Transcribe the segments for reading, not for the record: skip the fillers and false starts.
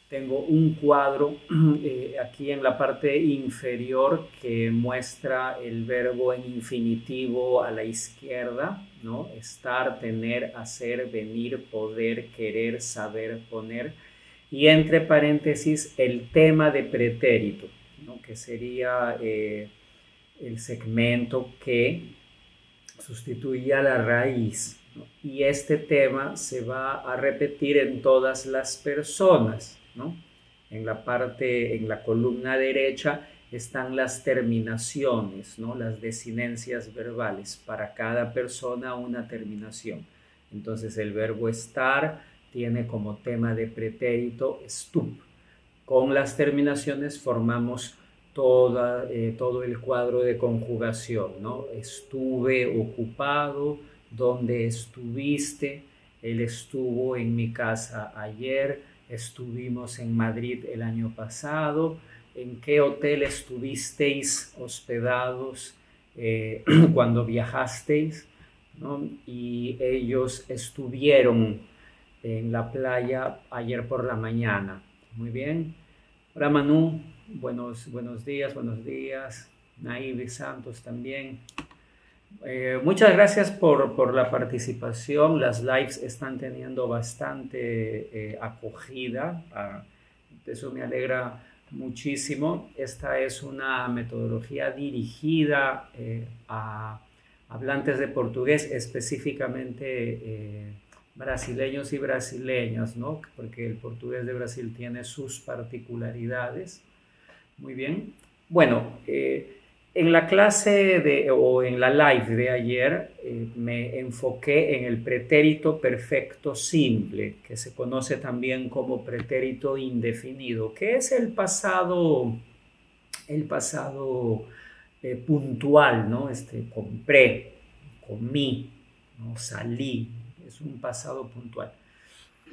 Tengo un cuadro aquí en la parte inferior que muestra el verbo en infinitivo a la izquierda, ¿no? Estar, tener, hacer, venir, poder, querer, saber, poner. Y entre paréntesis el tema de pretérito, ¿no? Que sería el segmento que sustituía la raíz, ¿no? Y este tema se va a repetir en todas las personas, ¿no? En la columna derecha están las terminaciones, ¿no? Las desinencias verbales. Para cada persona una terminación. Entonces el verbo estar tiene como tema de pretérito stup. Con las terminaciones formamos todo el cuadro de conjugación, ¿no? Estuve ocupado, ¿dónde estuviste? Él estuvo en mi casa ayer, estuvimos en Madrid el año pasado, ¿en qué hotel estuvisteis hospedados cuando viajasteis? ¿No? Y ellos estuvieron en la playa ayer por la mañana. Muy bien. Hola Manu, buenos días, buenos días. Naive Santos también. Muchas gracias por la participación. Las lives están teniendo bastante acogida. Eso me alegra muchísimo. Esta es una metodología dirigida a hablantes de portugués, específicamente brasileños y brasileñas, ¿no? Porque el portugués de Brasil tiene sus particularidades. Muy bien. Bueno, en la clase o en la live de ayer me enfoqué en el pretérito perfecto simple, que se conoce también como pretérito indefinido, que es el pasado puntual, ¿no? Compré, comí, ¿no? Salí, es un pasado puntual.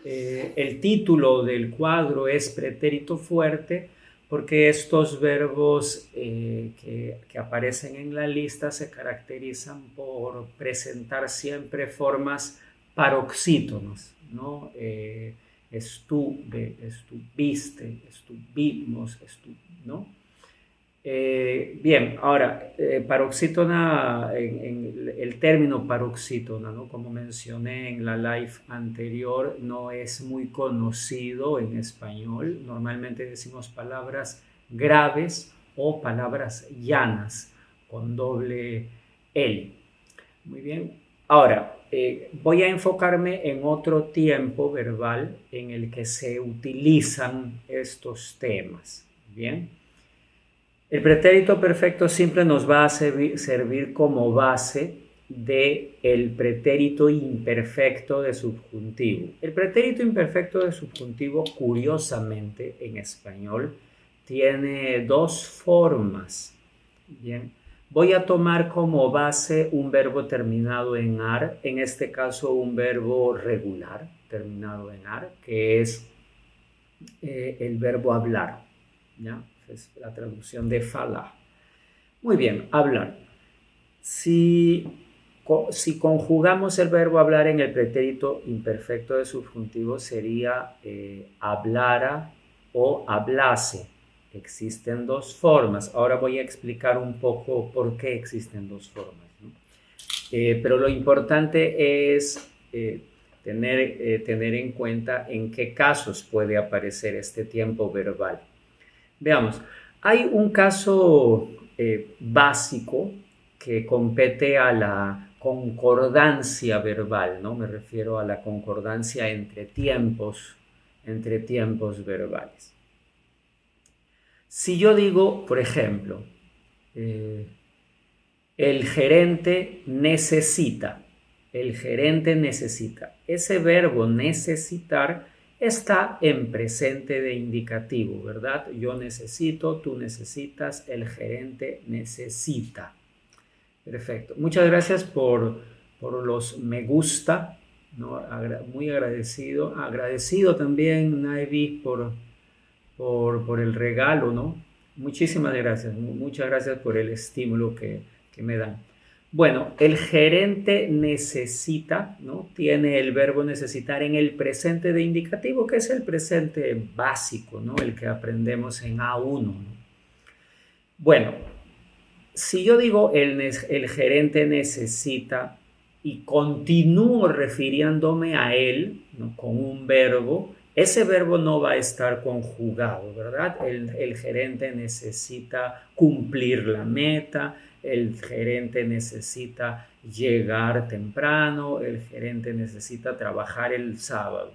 El título del cuadro es pretérito fuerte porque estos verbos que aparecen en la lista se caracterizan por presentar siempre formas paroxítonas, ¿no? Estuve, estuviste, estuvimos, ¿no? Bien, ahora, paroxítona, el término paroxítona, ¿no? Como mencioné en la live anterior, no es muy conocido en español. Normalmente decimos palabras graves o palabras llanas con doble L. Muy bien. Ahora, voy a enfocarme en otro tiempo verbal en el que se utilizan estos temas. Bien. El pretérito perfecto simple nos va a servir como base del pretérito imperfecto de subjuntivo. El pretérito imperfecto de subjuntivo, curiosamente, en español, tiene dos formas. Bien, voy a tomar como base un verbo terminado en ar, en este caso un verbo regular terminado en ar, que es el verbo hablar, ¿ya? Es la traducción de falar. Muy bien, hablar. Si, si conjugamos el verbo hablar en el pretérito imperfecto de subjuntivo sería hablara o hablase. Existen dos formas. Ahora voy a explicar un poco por qué existen dos formas, ¿no? Pero lo importante es tener en cuenta en qué casos puede aparecer este tiempo verbal. Veamos, hay un caso básico que compete a la concordancia verbal, ¿no? Me refiero a la concordancia entre tiempos verbales. Si yo digo, por ejemplo, eh, el gerente necesita, ese verbo necesitar está en presente de indicativo, ¿verdad? Yo necesito, tú necesitas, el gerente necesita. Perfecto. Muchas gracias por los me gusta, ¿no? Muy agradecido. Agradecido también, Naivi, por el regalo, ¿no? Muchísimas gracias. Muchas gracias por el estímulo que me dan. Bueno, el gerente necesita, ¿no? Tiene el verbo necesitar en el presente de indicativo, que es el presente básico, ¿no? El que aprendemos en A1, ¿no? Bueno, si yo digo el gerente necesita y continúo refiriéndome a él, ¿no? Con un verbo, ese verbo no va a estar conjugado, ¿verdad? El gerente necesita cumplir la meta, el gerente necesita llegar temprano, el gerente necesita trabajar el sábado.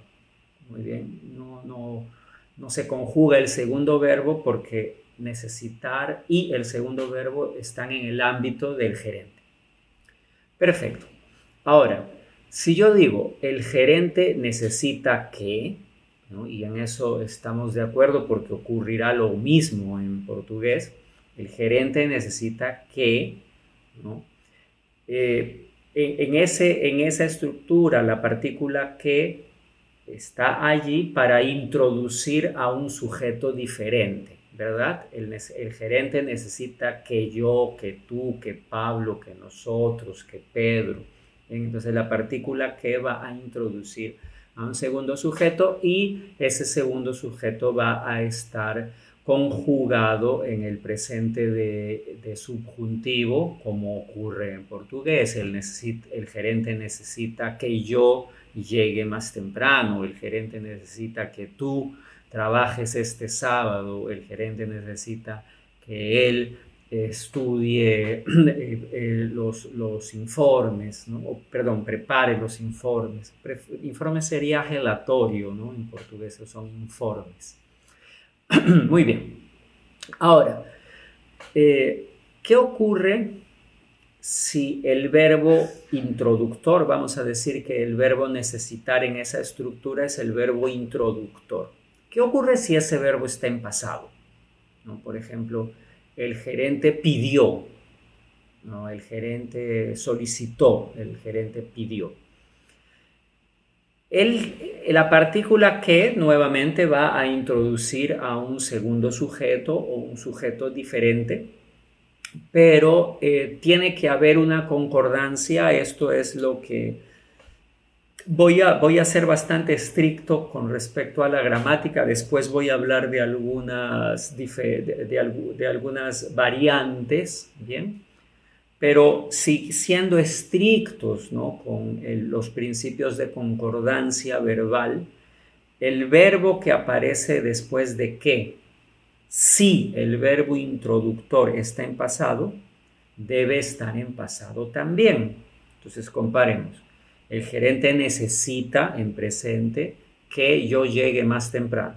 Muy bien, no se conjuga el segundo verbo porque necesitar y el segundo verbo están en el ámbito del gerente. Perfecto. Ahora, si yo digo el gerente necesita que, ¿no? Y en eso estamos de acuerdo porque ocurrirá lo mismo en portugués, el gerente necesita que, ¿no? En esa estructura, la partícula que está allí para introducir a un sujeto diferente, ¿verdad? El gerente necesita que yo, que tú, que Pablo, que nosotros, que Pedro. Entonces la partícula que va a introducir a un segundo sujeto y ese segundo sujeto va a estar conjugado en el presente de subjuntivo, como ocurre en portugués. El gerente necesita que yo llegue más temprano, el gerente necesita que tú trabajes este sábado, el gerente necesita que él estudie los informes, ¿no? Perdón, prepare los informes. Informe sería relatorio, ¿no? En portugués son informes. Muy bien. Ahora, ¿qué ocurre si el verbo introductor, vamos a decir que el verbo necesitar en esa estructura es el verbo introductor? ¿Qué ocurre si ese verbo está en pasado? ¿No? Por ejemplo, el gerente pidió, ¿no? El gerente solicitó, el gerente pidió. La partícula que nuevamente va a introducir a un segundo sujeto o un sujeto diferente, pero tiene que haber una concordancia. Esto es lo que voy a ser bastante estricto con respecto a la gramática. Después voy a hablar de algunas variantes, ¿bien? Pero siendo estrictos, ¿no? Con los principios de concordancia verbal, el verbo que aparece después de que, si el verbo introductor está en pasado, debe estar en pasado también. Entonces comparemos. El gerente necesita en presente que yo llegue más temprano.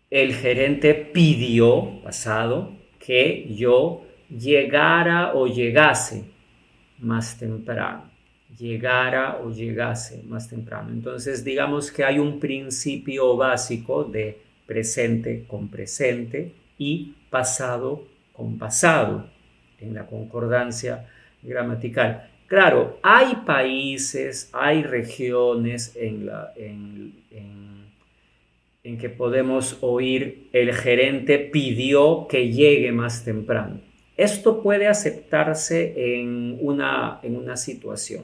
El gerente pidió, pasado, que yo llegara o llegase más temprano. Llegara o llegase más temprano. Entonces, digamos que hay un principio básico de presente con presente y pasado con pasado en la concordancia gramatical. Claro, hay países, hay regiones en que podemos oír el gerente pidió que llegue más temprano. Esto puede aceptarse en una situación.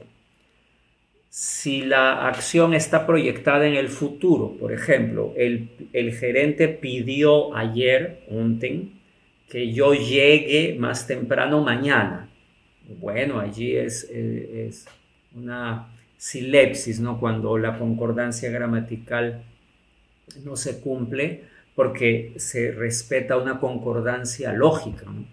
Si la acción está proyectada en el futuro, por ejemplo, el gerente pidió ayer, que yo llegue más temprano mañana. Bueno, allí es una silepsis, ¿no? Cuando la concordancia gramatical no se cumple porque se respeta una concordancia lógica, ¿no?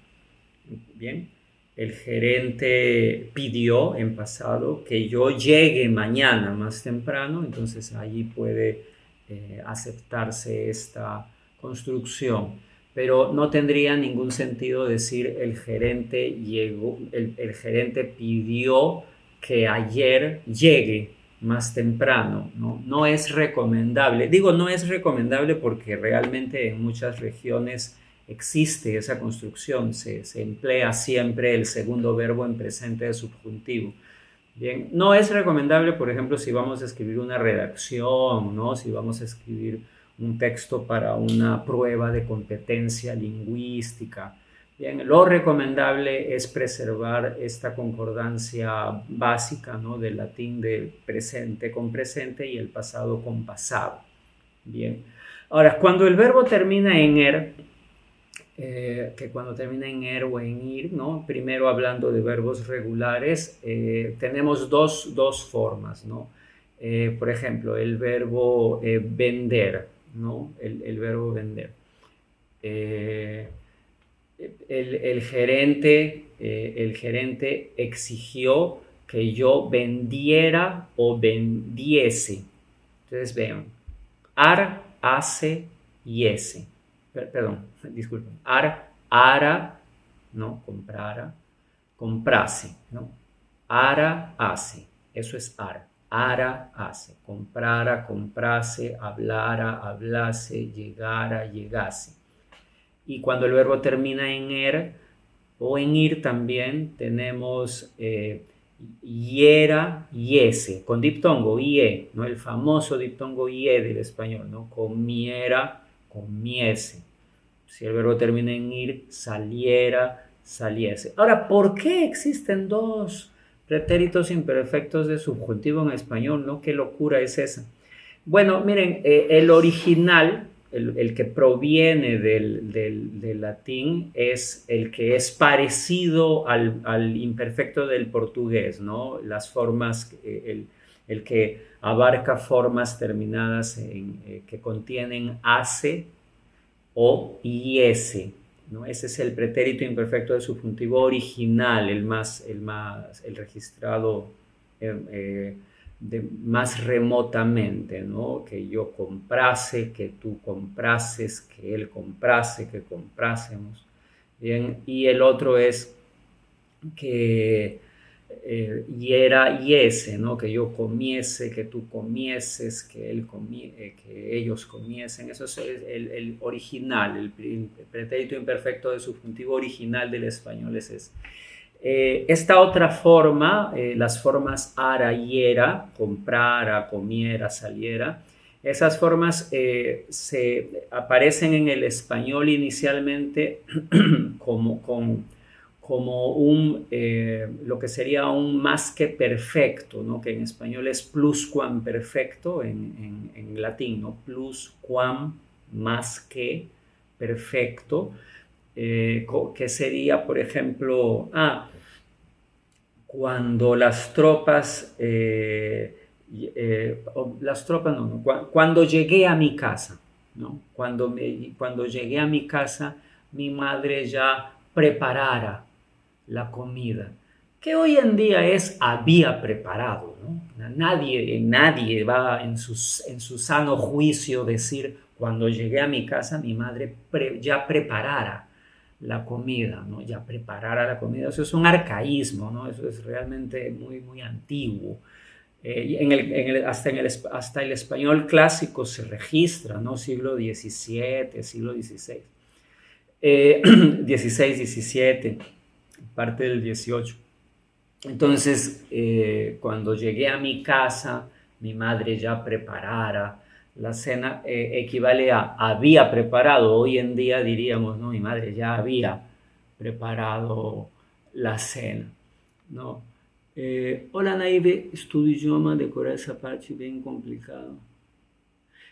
Bien, el gerente pidió en pasado que yo llegue mañana más temprano, entonces allí puede aceptarse esta construcción, pero no tendría ningún sentido decir el gerente el gerente pidió que ayer llegue más temprano, ¿no? No es recomendable. Digo, no es recomendable porque realmente en muchas regiones existe esa construcción, se emplea siempre el segundo verbo en presente de subjuntivo. Bien, no es recomendable, por ejemplo, si vamos a escribir una redacción, ¿no? Si vamos a escribir un texto para una prueba de competencia lingüística, Bien, lo recomendable es preservar esta concordancia básica, ¿no? Del latín de presente con presente y el pasado con pasado. Bien. Ahora, cuando el verbo termina en er, que cuando termina en er o en ir, ¿no? Primero hablando de verbos regulares, tenemos dos formas, ¿no? Por ejemplo, el verbo vender, ¿no? El verbo vender. El gerente exigió que yo vendiera o vendiese. Entonces vean, ar, hace y ese. Perdón, disculpen. Ara, ¿no? Comprara, comprase, ¿no? Ara, hace. Eso es ar. Ara, hace. Comprara, comprase, hablara, hablase, llegara, llegase. Y cuando el verbo termina en er o en ir también tenemos hiera, yese, con diptongo, ie, ¿no? El famoso diptongo ie del español, ¿no? Comiera, comiese. Si el verbo termina en ir, saliera, saliese. Ahora, ¿por qué existen dos pretéritos imperfectos de subjuntivo en español, ¿no? ¿Qué locura es esa? Bueno, miren, el original, el que proviene del latín, es el que es parecido al imperfecto del portugués, ¿no? Las formas, el que abarca formas terminadas que contienen hace o iese, ¿no? Ese es el pretérito imperfecto del subjuntivo original, el registrado más remotamente, ¿no? Que yo comprase, que tú comprases, que él comprase, que comprásemos. Bien, y el otro es que hiera yese, ¿no? Que yo comiese, que tú comieses, que ellos comiesen. Eso es el original, el pretérito imperfecto del subjuntivo original del español es ese. Esta otra forma, las formas ara y era, comprara, comiera, saliera, esas formas se aparecen en el español inicialmente como lo que sería un más que perfecto, ¿no? Que en español es pluscuamperfecto, en latín, ¿no? Pluscuam, más que perfecto. Que sería, por ejemplo, cuando las tropas, cuando llegué a mi casa, ¿no? Cuando llegué a mi casa, mi madre ya preparara la comida, que hoy en día es había preparado, ¿no? Nadie va en su sano juicio decir, cuando llegué a mi casa, mi madre ya preparara la comida, ¿no? Ya preparara la comida. Eso es un arcaísmo, ¿no? Eso es realmente muy, muy antiguo. Hasta el español clásico se registra, ¿no? Siglo XVII, siglo XVI. 16, 17, parte del 18. Entonces, cuando llegué a mi casa, mi madre ya preparara la cena, equivale a había preparado. Hoy en día diríamos, ¿no? Mi madre ya había preparado la cena, ¿no? Hola, Naive, estudio idioma, decorar esa parte bien complicado.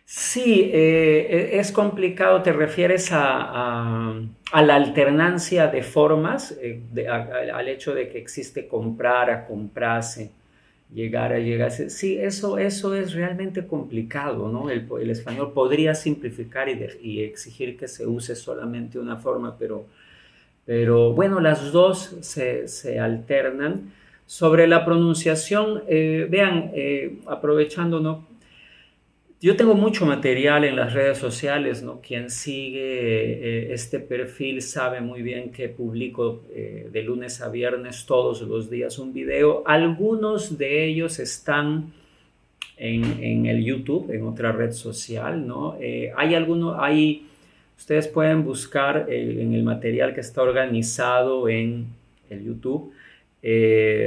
Sí, es complicado, te refieres a la alternancia de formas, al hecho de que existe comprar, a comprarse, llegar a llegarse. Sí, eso es realmente complicado, ¿no? El español podría simplificar y exigir que se use solamente una forma, pero bueno, las dos se alternan. Sobre la pronunciación, vean, aprovechando, ¿no? Yo tengo mucho material en las redes sociales, ¿no? Quien sigue este perfil sabe muy bien que publico de lunes a viernes todos los días un video. Algunos de ellos están en el YouTube, en otra red social, ¿no? Ustedes pueden buscar en el material que está organizado en el YouTube.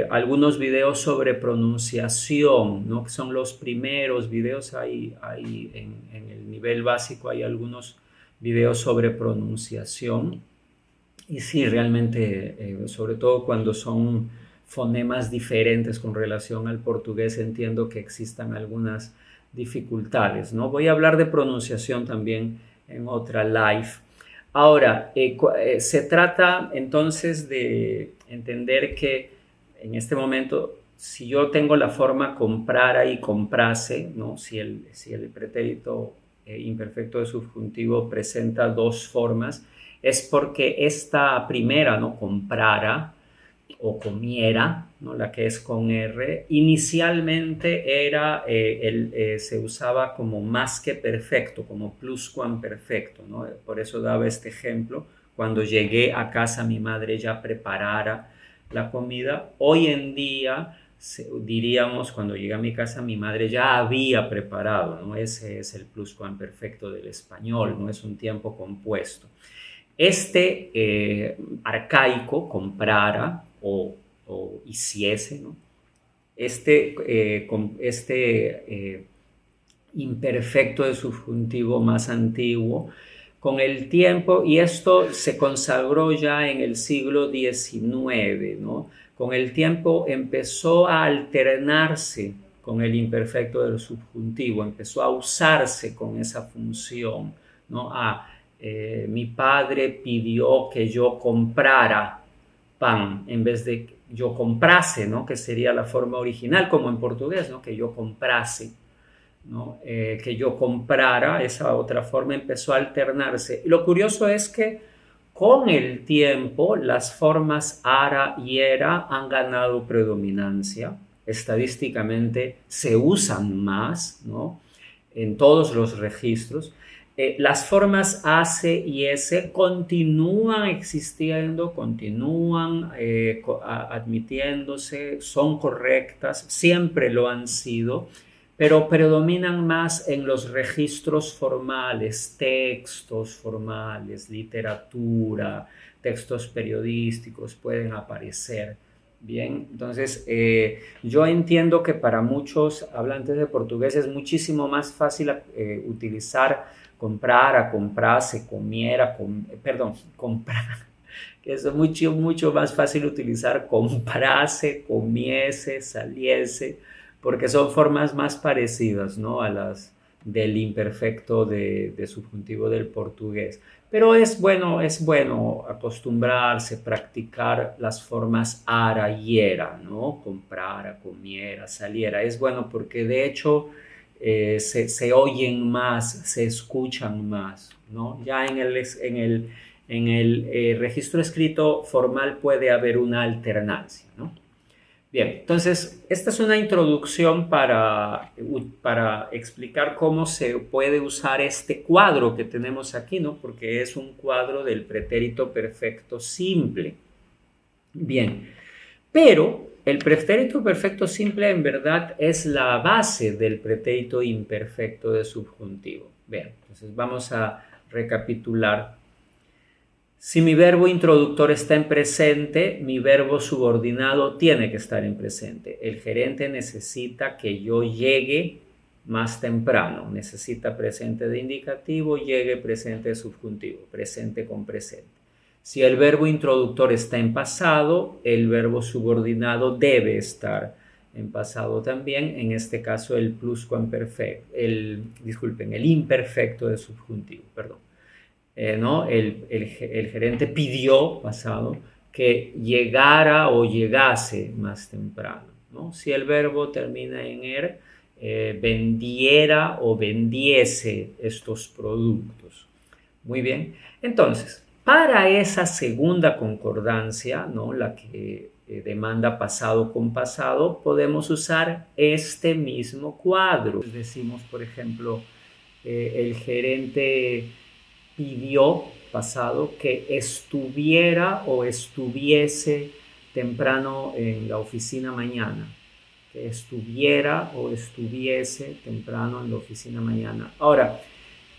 Algunos videos sobre pronunciación, ¿no? Que son los primeros videos, hay en el nivel básico hay algunos videos sobre pronunciación. Y sí, realmente, sobre todo cuando son fonemas diferentes con relación al portugués, entiendo que existan algunas dificultades, ¿no? Voy a hablar de pronunciación también en otra live. Ahora, se trata entonces de entender que en este momento, si yo tengo la forma comprara y comprase, ¿no? Si el pretérito imperfecto de subjuntivo presenta dos formas, es porque esta primera, ¿no? Comprara o comiera, ¿no? La que es con R, inicialmente se usaba como más que perfecto, como pluscuamperfecto, ¿no? Por eso daba este ejemplo. Cuando llegué a casa mi madre ya preparara la comida. Hoy en día diríamos, cuando llegué a mi casa mi madre ya había preparado, ¿no? Ese es el pluscuamperfecto del español, no es un tiempo compuesto. Arcaico, comprara o hiciese, ¿no? Imperfecto de subjuntivo más antiguo, con el tiempo, y esto se consagró ya en el siglo XIX, ¿no? Con el tiempo empezó a alternarse con el imperfecto del subjuntivo, empezó a usarse con esa función, ¿no? Mi padre pidió que yo comprara pan en vez de yo comprase, ¿no? Que sería la forma original, como en portugués, ¿no? Que yo comprase, ¿no? Que yo comprara, esa otra forma empezó a alternarse. Y lo curioso es que con el tiempo las formas ara y era han ganado predominancia. Estadísticamente se usan más, ¿no? En todos los registros. Las formas hace y ese continúan existiendo, continúan admitiéndose, son correctas, siempre lo han sido, pero predominan más en los registros formales, textos formales, literatura, textos periodísticos pueden aparecer. Bien, entonces yo entiendo que para muchos hablantes de portugués es muchísimo más fácil utilizar comprara, comprase, comiera, comprar, que es mucho, mucho más fácil utilizar comprase, comiese, saliese, porque son formas más parecidas, ¿no? A las del imperfecto de subjuntivo del portugués. Pero es bueno acostumbrarse, practicar las formas ara y era, ¿no? Comprara, comiera, saliera. Es bueno porque de hecho se oyen más, se escuchan más, ¿no? Ya en el registro escrito formal puede haber una alternancia, ¿no? Bien, entonces esta es una introducción para explicar cómo se puede usar este cuadro que tenemos aquí, ¿no? Porque es un cuadro del pretérito perfecto simple. Bien, pero el pretérito perfecto simple en verdad es la base del pretérito imperfecto de subjuntivo. Bien, entonces vamos a recapitular. Si mi verbo introductor está en presente, mi verbo subordinado tiene que estar en presente. El gerente necesita que yo llegue más temprano. Necesita presente de indicativo, llegue presente de subjuntivo, presente con presente. Si el verbo introductor está en pasado, el verbo subordinado debe estar en pasado también. En este caso, el pluscuamperfecto, el imperfecto de subjuntivo, perdón. ¿No? El gerente pidió, pasado, que llegara o llegase más temprano, ¿no? Si el verbo termina en vendiera o vendiese estos productos. Muy bien. Entonces, para esa segunda concordancia, ¿no? La que demanda pasado con pasado, podemos usar este mismo cuadro. Decimos, por ejemplo, el gerente pidió, pasado, que estuviera o estuviese temprano en la oficina mañana. Que estuviera o estuviese temprano en la oficina mañana. Ahora,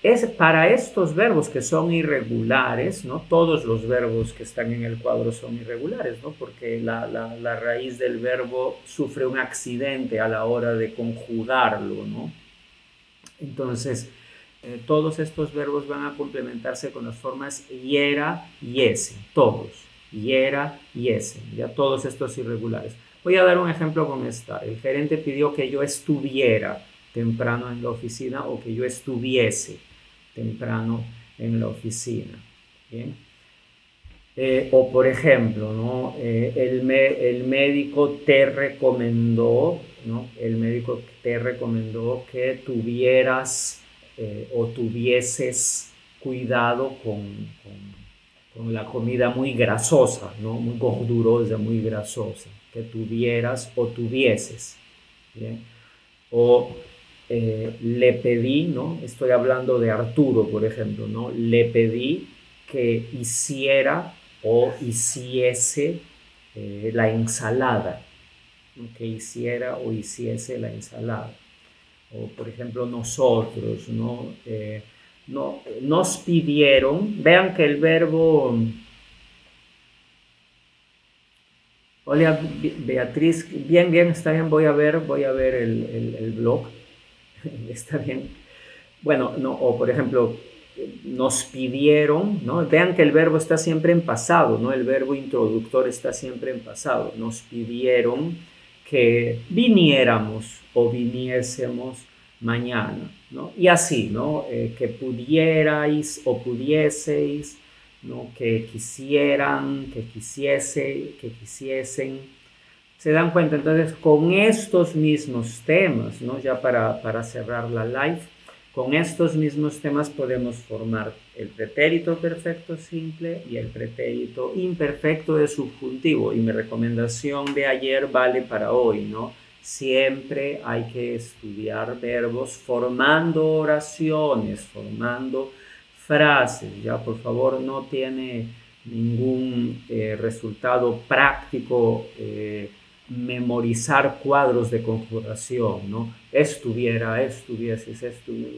es para estos verbos que son irregulares, ¿no? Todos los verbos que están en el cuadro son irregulares, ¿no? Porque la raíz del verbo sufre un accidente a la hora de conjugarlo, ¿no? Entonces, todos estos verbos van a complementarse con las formas yera y ese, todos, yera y ese, ya todos estos irregulares. Voy a dar un ejemplo con estar. El gerente pidió que yo estuviera temprano en la oficina o que yo estuviese temprano en la oficina. ¿Bien? O por ejemplo, ¿no? El médico te recomendó, ¿no? El médico te recomendó que tuvieras o tuvieses cuidado con la comida muy grasosa, ¿no? Muy gordurosa, muy grasosa, que tuvieras o tuvieses. ¿Bien? O le pedí, ¿no? Estoy hablando de Arturo, por ejemplo, ¿no? Le pedí que hiciera o hiciese la ensalada, ¿no? Que hiciera o hiciese la ensalada. O por ejemplo nosotros, ¿no? Nos pidieron, vean que el verbo, hola Beatriz, bien, está bien, voy a ver el blog, está bien. Bueno, no, o por ejemplo, nos pidieron, ¿no? Vean que el verbo está siempre en pasado, ¿no? El verbo introductor está siempre en pasado. Nos pidieron que viniéramos o viniésemos mañana, ¿no? Y así, ¿no? Que pudierais o pudieseis, ¿no? Que quisieran, que quisiese, que quisiesen. ¿Se dan cuenta? Entonces, con estos mismos temas, ¿no? Ya para cerrar la live, con estos mismos temas podemos formar el pretérito perfecto simple y el pretérito imperfecto de subjuntivo. Y mi recomendación de ayer vale para hoy, ¿no? Siempre hay que estudiar verbos formando oraciones, formando frases. Ya, por favor, no tiene ningún resultado práctico memorizar cuadros de conjugación, ¿no? Estuviera, estuvieses,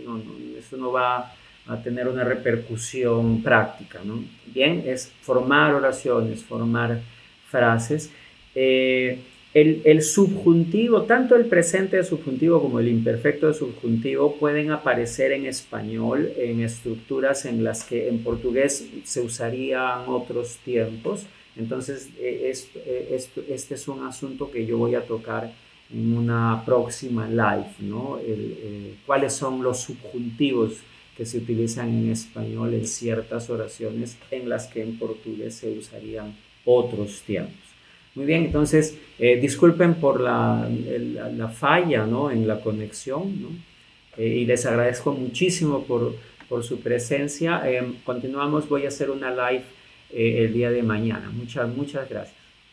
no, eso no va a tener una repercusión práctica, ¿no? Bien, es formar oraciones, formar frases. El subjuntivo, tanto el presente de subjuntivo como el imperfecto de subjuntivo pueden aparecer en español en estructuras en las que en portugués se usarían otros tiempos. Entonces, este es un asunto que yo voy a tocar en una próxima live, ¿no? ¿Cuáles son los subjuntivos que se utilizan en español en ciertas oraciones en las que en portugués se usarían otros tiempos? Muy bien, entonces, disculpen por la falla, ¿no? En la conexión, ¿no? Y les agradezco muchísimo por su presencia. Continuamos, voy a hacer una live el día de mañana. Muchas gracias.